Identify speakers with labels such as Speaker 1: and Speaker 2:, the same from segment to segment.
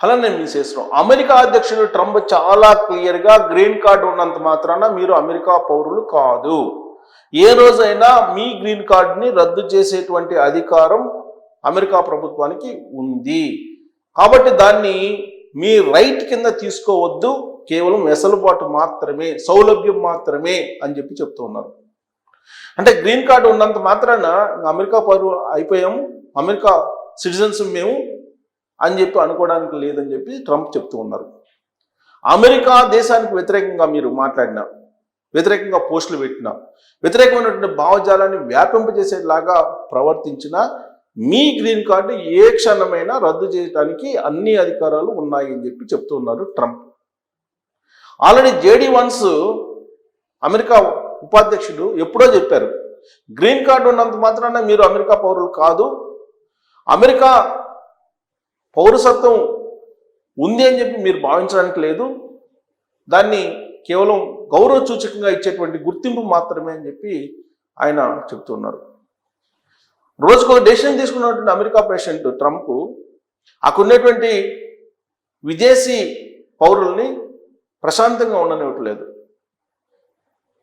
Speaker 1: అలానే మీసేస్తున్నాం. అమెరికా అధ్యక్షుడు ట్రంప్ చాలా క్లియర్‌గా గ్రీన్ కార్డ్ ఉన్నంత మాత్రాన మీరు అమెరికా పౌరులు కాదు. ఏ రోజైనా మీ గ్రీన్ కార్డ్‌ని రద్దు చేసేటువంటి అధికారం అమెరికా ప్రభుత్వానికి ఉంది. కాబట్టి దాన్ని మీ రైట్ కింద తీసుకోవద్దు. కేవలం వెసులుబాటు మాత్రమే, సౌలభ్యం మాత్రమే అని చెప్తూ ఉన్నారు. అంటే గ్రీన్ కార్డు ఉన్నంత మాత్రాన అమెరికా పౌరు అయిపోయాము, అమెరికా సిటిజన్స్ మేము అని అనుకోవడానికి లేదని ట్రంప్ చెప్తూ ఉన్నారు. అమెరికా దేశానికి వ్యతిరేకంగా మీరు మాట్లాడినా, వ్యతిరేకంగా పోస్టులు పెట్టినా, వ్యతిరేకమైనటువంటి భావజాలాన్ని వ్యాపింపజేసేలాగా ప్రవర్తించిన మీ గ్రీన్ కార్డు ఏ క్షణమైనా రద్దు చేయడానికి అన్ని అధికారాలు ఉన్నాయి అని చెప్తూ ఉన్నారు Trump. Already JD Vance America ఉపాధ్యక్షుడు ఎప్పుడో చెప్పారు, గ్రీన్ కార్డు ఉన్నంత మాత్రాన మీరు అమెరికా పౌరులు కాదు, అమెరికా పౌరసత్వం ఉంది అని మీరు భావించడానికి లేదు, దాన్ని కేవలం గౌరవ సూచకంగా ఇచ్చేటువంటి గుర్తింపు మాత్రమే అని ఆయన చెప్తున్నారు. రోజుకు ఒక డెసిషన్ తీసుకున్నటువంటి అమెరికా ప్రెసిడెంట్ ట్రంప్ అక్కడ ఉన్నటువంటి విదేశీ పౌరుల్ని ప్రశాంతంగా ఉండనివ్వట్లేదు.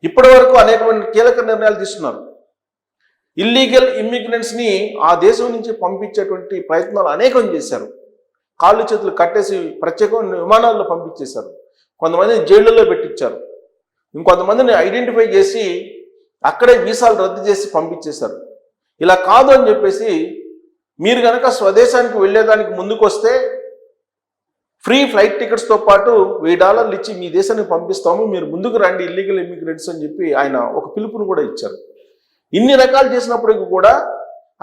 Speaker 1: ఇప్పటి వరకు అనేకమైన కీలక నిర్ణయాలు తీసుకున్నారు. ఇల్లీగల్ ఇమ్మిగ్రెంట్స్ని ఆ దేశం నుంచి పంపించేటువంటి ప్రయత్నాలు అనేకం చేశారు. కాళ్ళు చేతులు కట్టేసి ప్రత్యేకమైన విమానాల్లో పంపించేశారు. కొంతమందిని జైళ్ళల్లో పెట్టించారు. ఇంకొంతమందిని ఐడెంటిఫై చేసి అక్కడే వీసాలు రద్దు చేసి పంపించేశారు. ఇలా కాదు అని మీరు కనుక స్వదేశానికి వెళ్ళేదానికి ముందుకు వస్తే ఫ్రీ ఫ్లైట్ టికెట్స్తో పాటు $1000 ఇచ్చి మీ దేశానికి పంపిస్తాము, మీరు ముందుకు రండి ఇల్లీగల్ ఇమ్మిగ్రెంట్స్ అని ఆయన ఒక పిలుపును కూడా ఇచ్చారు. ఇన్ని రకాలు చేసినప్పటికీ కూడా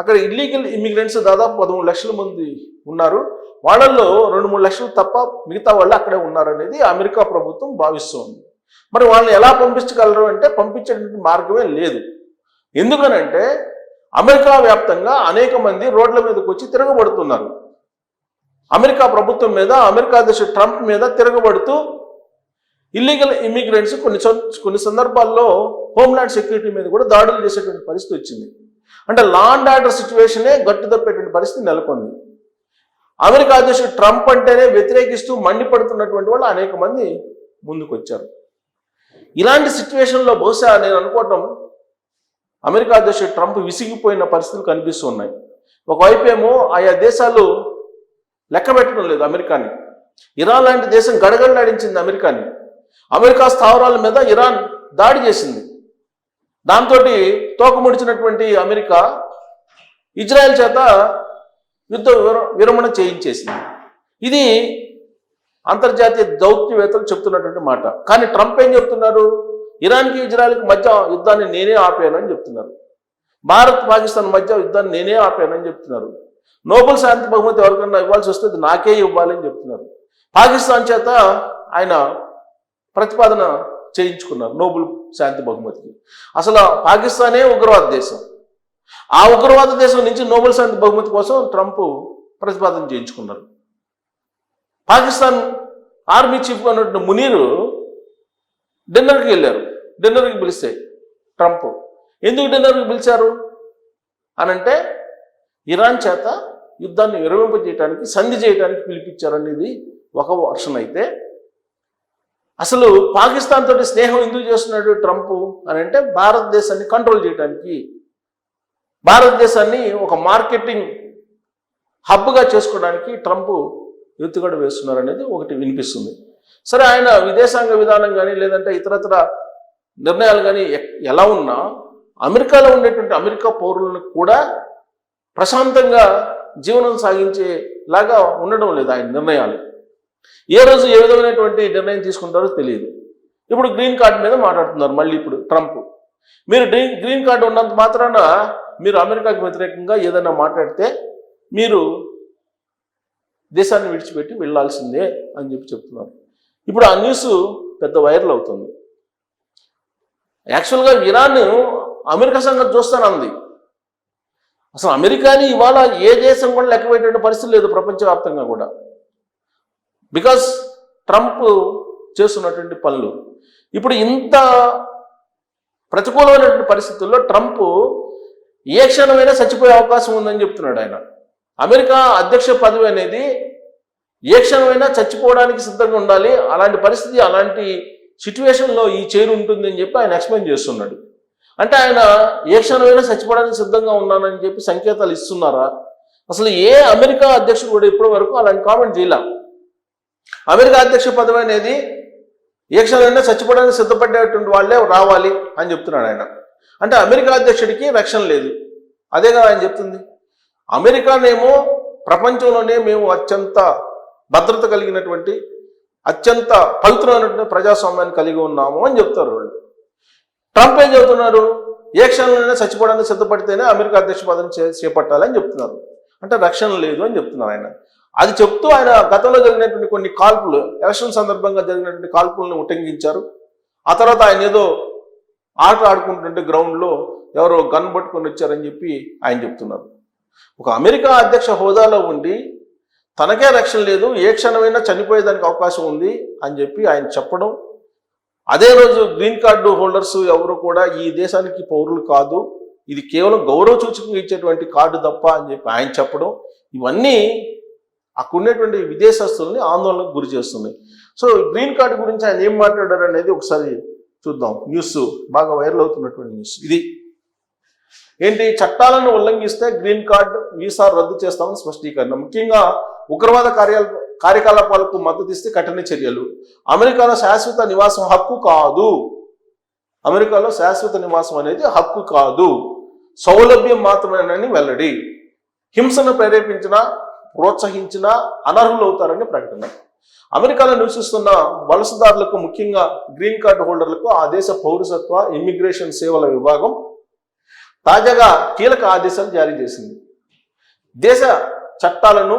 Speaker 1: అక్కడ ఇల్లీగల్ ఇమ్మిగ్రెంట్స్ దాదాపు 13 లక్షల మంది ఉన్నారు. వాళ్ళల్లో 2-3 లక్షలు తప్ప మిగతా వాళ్ళు అక్కడే ఉన్నారనేది అమెరికా ప్రభుత్వం భావిస్తోంది. మరి వాళ్ళని ఎలా పంపించగలరు అంటే పంపించేటువంటి మార్గమే లేదు. ఎందుకనంటే అమెరికా వ్యాప్తంగా అనేక మంది రోడ్ల మీదకి వచ్చి తిరగబడుతున్నారు. అమెరికా ప్రభుత్వం మీద, అమెరికా అధ్యక్షుడు ట్రంప్ మీద తిరగబడుతూ ఇల్లీగల్ ఇమ్మిగ్రెంట్స్ కొన్ని సందర్భాల్లో హోమ్లాండ్ సెక్యూరిటీ మీద కూడా దాడులు చేసేటువంటి పరిస్థితి వచ్చింది. అంటే లా అండ్ ఆర్డర్ సిచ్యువేషనే గట్టుతప్పేటువంటి పరిస్థితి నెలకొంది. అమెరికా అధ్యక్షుడు ట్రంప్ అంటేనే వ్యతిరేకిస్తూ మండిపడుతున్నటువంటి వాళ్ళు అనేక మంది ముందుకు వచ్చారు. ఇలాంటి సిచ్యువేషన్లో బహుశా నేను అనుకోవటం అమెరికా అధ్యక్షుడు ట్రంప్ విసిగిపోయిన పరిస్థితులు కనిపిస్తున్నాయి. ఒకవైపు ఏమో ఆయా దేశాలు లెక్క పెట్టడం లేదు అమెరికాని. ఇరాన్ లాంటి దేశం గడగడలాడించింది అమెరికాని. అమెరికా స్థావరాల మీద ఇరాన్ దాడి చేసింది. దాంతో తోకముడిచినటువంటి అమెరికా ఇజ్రాయెల్ చేత యుద్ధ విరమణ చేయించేసింది. ఇది అంతర్జాతీయ దౌత్యవేత్తలు చెప్తున్నటువంటి మాట. కానీ ట్రంప్ ఏం చెప్తున్నారు, ఇరాన్కి ఇజ్రాయెల్కి మధ్య యుద్ధాన్ని నేనే ఆపానని చెప్తున్నారు. భారత్ పాకిస్తాన్ మధ్య యుద్ధాన్ని నేనే ఆపానని చెప్తున్నారు. నోబెల్ శాంతి బహుమతి ఎవరికన్నా ఇవ్వాల్సి వస్తే నాకే ఇవ్వాలని చెప్తున్నారు. పాకిస్తాన్ చేత ఆయన ప్రతిపాదన చేయించుకున్నారు నోబెల్ శాంతి బహుమతికి. అసలు పాకిస్తానే ఉగ్రవాద దేశం. ఆ ఉగ్రవాద దేశం నుంచి నోబెల్ శాంతి బహుమతి కోసం ట్రంప్ ప్రతిపాదన చేయించుకున్నారు. పాకిస్తాన్ ఆర్మీ చీఫ్ అన్నట్టు మునీరు డిన్నర్కి వెళ్ళారు. డిన్నర్కి పిలిస్తే ట్రంప్ ఎందుకు డిన్నర్కి పిలిచారు అనంటే ఇరాన్ చేత యుద్ధాన్ని విరమింపజేయడానికి, సంధి చేయడానికి పిలిపించారనేది ఒక వర్షన్ అయితే, అసలు పాకిస్తాన్ తోటి స్నేహం ఎందుకు చేస్తున్నాడు ట్రంప్ అని అంటే భారతదేశాన్ని కంట్రోల్ చేయడానికి, భారతదేశాన్ని ఒక మార్కెటింగ్ హబ్గా చేసుకోవడానికి ట్రంప్ ఎత్తుగడ వేస్తున్నారు అనేది ఒకటి వినిపిస్తుంది. సరే, ఆయన విదేశాంగ విధానం కానీ లేదంటే ఇతరత్ర నిర్ణయాలు కానీ ఎలా ఉన్నా అమెరికాలో ఉండేటువంటి అమెరికా పౌరులను కూడా ప్రశాంతంగా జీవనం సాగించేలాగా ఉండడం లేదు ఆయన నిర్ణయాలు. ఏ రోజు ఏ విధమైనటువంటి నిర్ణయం తీసుకుంటారో తెలియదు. ఇప్పుడు గ్రీన్ కార్డు మీద మాట్లాడుతున్నారు మళ్ళీ ఇప్పుడు ట్రంప్. మీరు గ్రీన్ కార్డు ఉన్నంత మాత్రాన మీరు అమెరికాకి వ్యతిరేకంగా ఏదైనా మాట్లాడితే మీరు దేశాన్ని విడిచిపెట్టి వెళ్లాల్సిందే అని చెప్తున్నారు. ఇప్పుడు ఆ న్యూస్ పెద్ద వైరల్ అవుతుంది. యాక్చువల్గా ఇరాన్ అమెరికా సంగతి చూస్తానంది. అసలు అమెరికాని ఇవాళ ఏ దేశం కూడా లెక్కపెట్టే పరిస్థితి లేదు ప్రపంచవ్యాప్తంగా కూడా. బికాస్ ట్రంప్ చేస్తున్నటువంటి పనులు. ఇప్పుడు ఇంత ప్రతికూలమైనటువంటి పరిస్థితుల్లో ట్రంప్ ఏ క్షణమైనా చచ్చిపోయే అవకాశం ఉందని చెప్తున్నాడు ఆయన. అమెరికా అధ్యక్ష పదవి అనేది ఏ క్షణమైనా చచ్చిపోవడానికి సిద్ధంగా ఉండాలి, అలాంటి పరిస్థితి అలాంటి సిచ్యువేషన్లో ఈ చైర్ ఉంటుంది అని చెప్పి ఆయన ఎక్స్ప్లెయిన్ చేస్తున్నాడు. అంటే ఆయన ఏ క్షణమైనా చచ్చిపోవడానికి సిద్ధంగా ఉన్నానని చెప్పి సంకేతాలు ఇస్తున్నారా? అసలు ఏ అమెరికా అధ్యక్షుడు కూడా ఇప్పటి వరకు అలాంటి కామెంట్ చేయలే. అమెరికా అధ్యక్ష పదవి అనేది ఏ క్షణమైనా చచ్చిపోవడానికి సిద్ధపడేటువంటి వాళ్ళే రావాలి అని చెప్తున్నాడు ఆయన. అంటే అమెరికా అధ్యక్షుడికి రక్షణ లేదు, అదే కదా ఆయన చెప్తుంది. అమెరికానేమో ప్రపంచంలోనే మేము అత్యంత భద్రత కలిగినటువంటి అత్యంత పవిత్రమైనటువంటి ప్రజాస్వామ్యాన్ని కలిగి ఉన్నాము అని చెప్తారు వాళ్ళు. ట్రంప్ ఏం చెబుతున్నారు? ఏ క్షణంలోనే చచ్చిపోవడానికి సిద్ధపడితేనే అమెరికా అధ్యక్ష పదవిని చేపట్టాలని చెప్తున్నారు. అంటే రక్షణ లేదు అని చెప్తున్నారు ఆయన. అది చెప్తూ ఆయన గతంలో జరిగినటువంటి కొన్ని కాల్పులు, ఎలక్షన్ సందర్భంగా జరిగినటువంటి కాల్పులను ఉటంకించారు. ఆ తర్వాత ఆయన ఏదో ఆట ఆడుకుంటుంటే గ్రౌండ్లో ఎవరో గన్ పట్టుకొని వచ్చారని చెప్పి ఆయన చెప్తున్నారు. ఒక అమెరికా అధ్యక్ష హోదాలో ఉండి తనకే రక్షణ లేదు, ఏ క్షణమైనా చనిపోయేదానికి అవకాశం ఉంది అని చెప్పి ఆయన చెప్పడం, అదే రోజు గ్రీన్ కార్డు హోల్డర్స్ ఎవరు కూడా ఈ దేశానికి పౌరులు కాదు, ఇది కేవలం గౌరవ సూచకంగా ఇచ్చేటువంటి కార్డు తప్ప అని చెప్పి ఆయన చెప్పడం, ఇవన్నీ అక్కడ ఉన్నటువంటి విదేశస్తుల్ని ఆందోళనకు గురి చేస్తున్నాయి. సో గ్రీన్ కార్డు గురించి ఆయన ఏం మాట్లాడారు అనేది ఒకసారి చూద్దాం. న్యూస్ బాగా వైరల్ అవుతున్నటువంటి న్యూస్ ఇది. ఏంటి? చట్టాలను ఉల్లంఘిస్తే గ్రీన్ కార్డు వీసా రద్దు చేస్తామని స్పష్టీకరణ. ముఖ్యంగా ఉగ్రవాద కార్యకలాపాలకు మద్దతు ఇస్తే కఠిన చర్యలు. అమెరికాలో శాశ్వత నివాసం హక్కు కాదు. అమెరికాలో శాశ్వత నివాసం అనేది హక్కు కాదు, సౌలభ్యం మాత్రమేనని వెల్లడి. హింసను ప్రేరేపించిన ప్రోత్సహించిన అనర్హులు అవుతారని ప్రకటన. అమెరికాలో నివసిస్తున్న వలసదారులకు, ముఖ్యంగా గ్రీన్ కార్డు హోల్డర్లకు ఆ దేశ పౌరసత్వ ఇమ్మిగ్రేషన్ సేవల విభాగం తాజాగా కీలక ఆదేశాలు జారీ చేసింది. దేశ చట్టాలను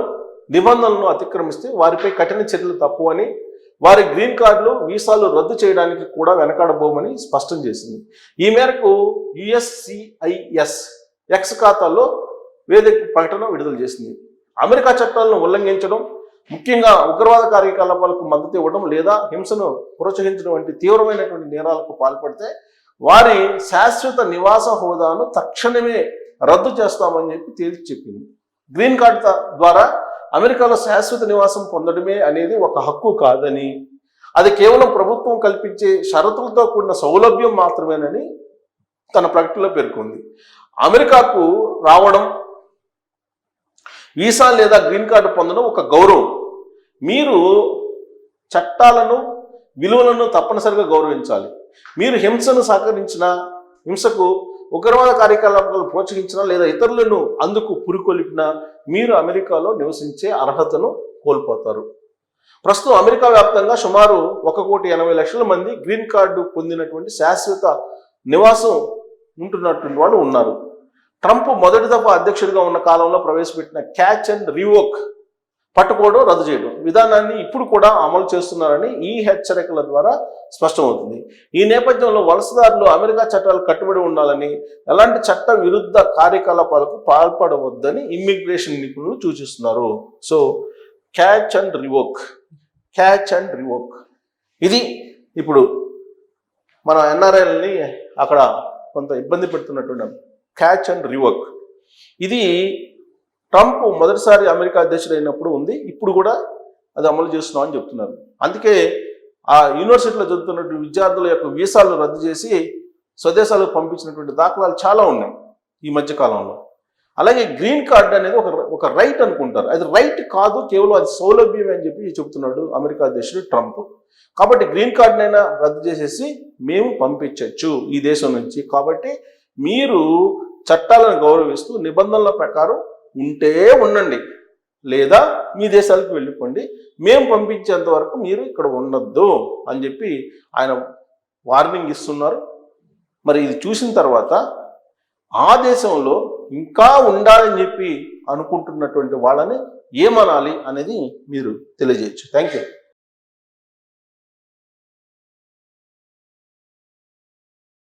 Speaker 1: నిబంధనలను అతిక్రమిస్తే వారిపై కఠిన చర్యలు తప్పువని, వారి గ్రీన్ కార్డులు వీసాలు రద్దు చేయడానికి కూడా వెనకాడబోమని స్పష్టం చేసింది. ఈ మేరకు USCIS ఎక్స్ ఖాతాలో వేదిక ప్రకటన విడుదల చేసింది. అమెరికా చట్టాలను ఉల్లంఘించడం, ముఖ్యంగా ఉగ్రవాద కార్యకలాపాలకు మద్దతు ఇవ్వడం లేదా హింసను ప్రోత్సహించడం వంటి తీవ్రమైనటువంటి నేరాలకు పాల్పడితే వారి శాశ్వత నివాస హోదాను తక్షణమే రద్దు చేస్తామని చెప్పి తేల్చి చెప్పింది. గ్రీన్ కార్డు ద్వారా అమెరికాలో శాశ్వత నివాసం పొందడమే అనేది ఒక హక్కు కాదని, అది కేవలం ప్రభుత్వం కల్పించే షరతులతో కూడిన సౌలభ్యం మాత్రమేనని తన ప్రకటనలో పేర్కొంది. అమెరికాకు రావడం, వీసా లేదా గ్రీన్ కార్డు పొందడం ఒక గౌరవం. మీరు చట్టాలను, విలువలను తప్పనిసరిగా గౌరవించాలి. మీరు హింసను సహకరించినా, హింసకు ఉగ్రవాద కార్యకలాపాలను ప్రోత్సహించినా లేదా ఇతరులను అందుకు పురికొల్పినా మీరు అమెరికాలో నివసించే అర్హతను కోల్పోతారు. ప్రస్తుతం అమెరికా వ్యాప్తంగా సుమారు 1,80,00,000 మంది గ్రీన్ కార్డు పొందినటువంటి శాశ్వత నివాసం ఉంటున్నటువంటి వాళ్ళు ఉన్నారు. ట్రంప్ మొదటి దఫా అధ్యక్షుడిగా ఉన్న కాలంలో ప్రవేశపెట్టిన క్యాచ్ అండ్ రివోక్ పట్టుకోవడం, రద్దు చేయడం విధానాన్ని ఇప్పుడు కూడా అమలు చేస్తున్నారని ఈ హెచ్చరికల ద్వారా స్పష్టమవుతుంది. ఈ నేపథ్యంలో వలసదారులు అమెరికా చట్టాలకు కట్టుబడి ఉండాలని, ఎలాంటి చట్ట విరుద్ధ కార్యకలాపాలకు పాల్పడవద్దని ఇమ్మిగ్రేషన్ నిపుణులు సూచిస్తున్నారు. So catch and revoke, catch and revoke ఇది ఇప్పుడు మన ఎన్ఆర్ఐల్ని అక్కడ కొంత ఇబ్బంది పెడుతున్నటువంటి క్యాచ్ అండ్ రివోక్. ఇది ట్రంప్ మొదటిసారి అమెరికా అధ్యక్షుడు అయినప్పుడు ఉంది, ఇప్పుడు కూడా అది అమలు చేస్తున్నాం అని చెప్తున్నారు. అందుకే ఆ యూనివర్సిటీలో చదువుతున్నటువంటి విద్యార్థుల యొక్క వీసాలు రద్దు చేసి స్వదేశాలకు పంపించినటువంటి దాఖలాలు చాలా ఉన్నాయి ఈ మధ్యకాలంలో. అలాగే గ్రీన్ కార్డ్ అనేది ఒక రైట్ అనుకుంటారు, అది రైట్ కాదు, కేవలం అది సౌలభ్యమే అని చెప్పి చెప్తున్నాడు అమెరికా అధ్యక్షుడు ట్రంప్. కాబట్టి గ్రీన్ కార్డునైనా రద్దు చేసేసి మేము పంపించవచ్చు ఈ దేశం నుంచి. కాబట్టి మీరు చట్టాలను గౌరవిస్తూ నిబంధనల ప్రకారం ఉంటే ఉండండి, లేదా మీ దేశాలకు వెళ్ళిపోండి, మేము పంపించేంత వరకు మీరు ఇక్కడ ఉండొద్దు అని చెప్పి ఆయన వార్నింగ్ ఇస్తున్నారు. మరి ఇది చూసిన తర్వాత ఆ దేశంలో ఇంకా ఉండాలని చెప్పి అనుకుంటున్నటువంటి వాళ్ళని ఏమనాలి అనేది మీరు తెలియజేయచ్చు. Thank you.